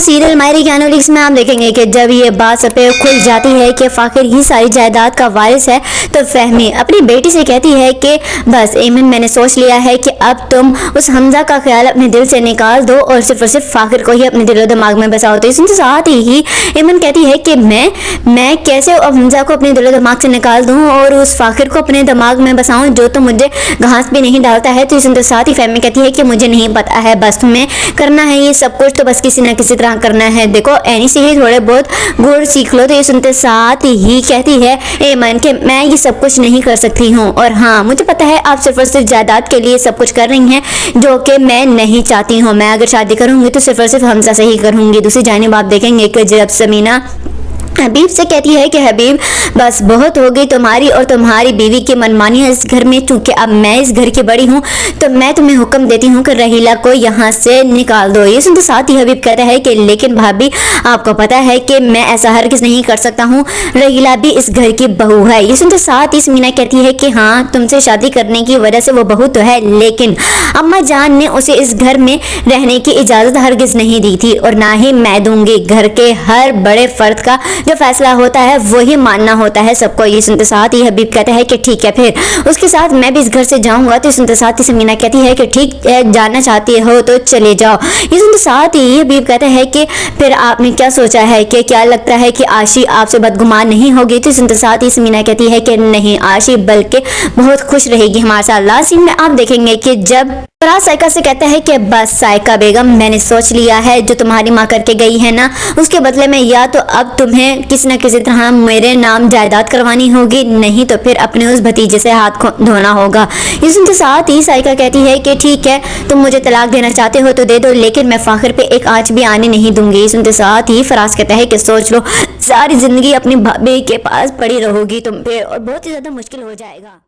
Serial मायरे की analytics में आप देखेंगे कि जब ये बात सब पे खुल जाती है कि फाकिर ही सारी जायदाद का वारिस है, तो फहमी अपनी बेटी से कहती है कि बस एमन, मैंने सोच लिया है कि अब तुम उस हमजा का ख्याल अपने दिल से निकाल दो और सिर्फ फाकिर को ही अपने दिलो दिमाग में बसाओ। तो इसके साथ ही एमन कहती है कि मैं कैसे अब हमजा को अपने दिलो दिमाग से निकाल दूं और उस फाकिर को अपने दिमाग में बसाऊं जो तो मुझे घास भी नहीं डालता है। तो इसके साथ ही फहमी कहती है कि मुझे नहीं पता है, बस तुम्हें करना है ये सब कुछ, तो बस किसी न किसी तरह करना है। देखो एनी से ही थोड़े बहुत गुड़ सीख लो। तो ये सुनते साथ ही कहती है एमन कि मैं ये सब कुछ नहीं कर सकती हूँ, और हाँ मुझे पता है आप सिर्फ और सिर्फ जायदाद के लिए सब कुछ कर रही हैं, जो कि मैं नहीं चाहती हूँ। मैं अगर शादी करूँगी तो सिर्फ और सिर्फ हमजा से ही करूँगी। दूसरी जानिब आप देखेंगे कि जब समीना हबीब से कहती है कि हबीब बस बहुत हो गई तुम्हारी और तुम्हारी बीवी की मनमानी इस घर में, चूंकि अब मैं इस घर की बड़ी हूँ तो मैं तुम्हें हुक्म देती हूँ कि रहीला को यहाँ से निकाल दो। ये सुनते साथ ही हबीब कहता है कि लेकिन भाभी आपको पता है कि मैं ऐसा हरगिज़ नहीं कर सकता हूँ, रहीला भी इस घर की बहू है। ये सुनते साथ ही समीना कहती है कि हाँ तुमसे शादी करने की वजह से वो बहू तो है, लेकिन अम्मा जान ने उसे इस घर में रहने की इजाज़त हरगिज़ नहीं दी थी और ना ही मैं दूंगी। घर के हर बड़े फर्द का जो फैसला होता है वही मानना होता है सबको। ये सुनते साथ ही हबीब कहता है कि ठीक है, फिर उसके साथ मैं भी इस घर से जाऊंगा। तो सुनते साथ ही समीना कहती है कि ठीक है, जाना चाहती हो तो चले जाओ। ये सुनते साथ ही हबीब कहता है कि फिर आपने क्या सोचा है, कि क्या लगता है कि आशी आपसे बदगुमान नहीं होगी। तो सुनते साथ ही समीना कहती है कि नहीं, आशी बल्कि बहुत खुश रहेगी हमारे साथ। लास्ट सीन में आप देखेंगे कि जब फराज साइका से कहता है कि बस साइका बेगम, मैंने सोच लिया है जो तुम्हारी माँ करके गई है ना, उसके बदले में या तो अब तुम्हें किसी न किसी तरह मेरे नाम जायदाद करवानी होगी, नहीं तो फिर अपने उस भतीजे से हाथ धोना होगा। इस उनके साथ ही साइका कहती है कि ठीक है, तुम मुझे तलाक देना चाहते हो तो दे दो, लेकिन मैं फाखिर पे एक आंच भी आने नहीं दूंगी। इस उनके साथ ही फराज कहता है कि सोच लो, सारी जिंदगी अपनी भाभी के पास पड़ी रहोगी तुम पे और बहुत ही ज्यादा मुश्किल हो जाएगा।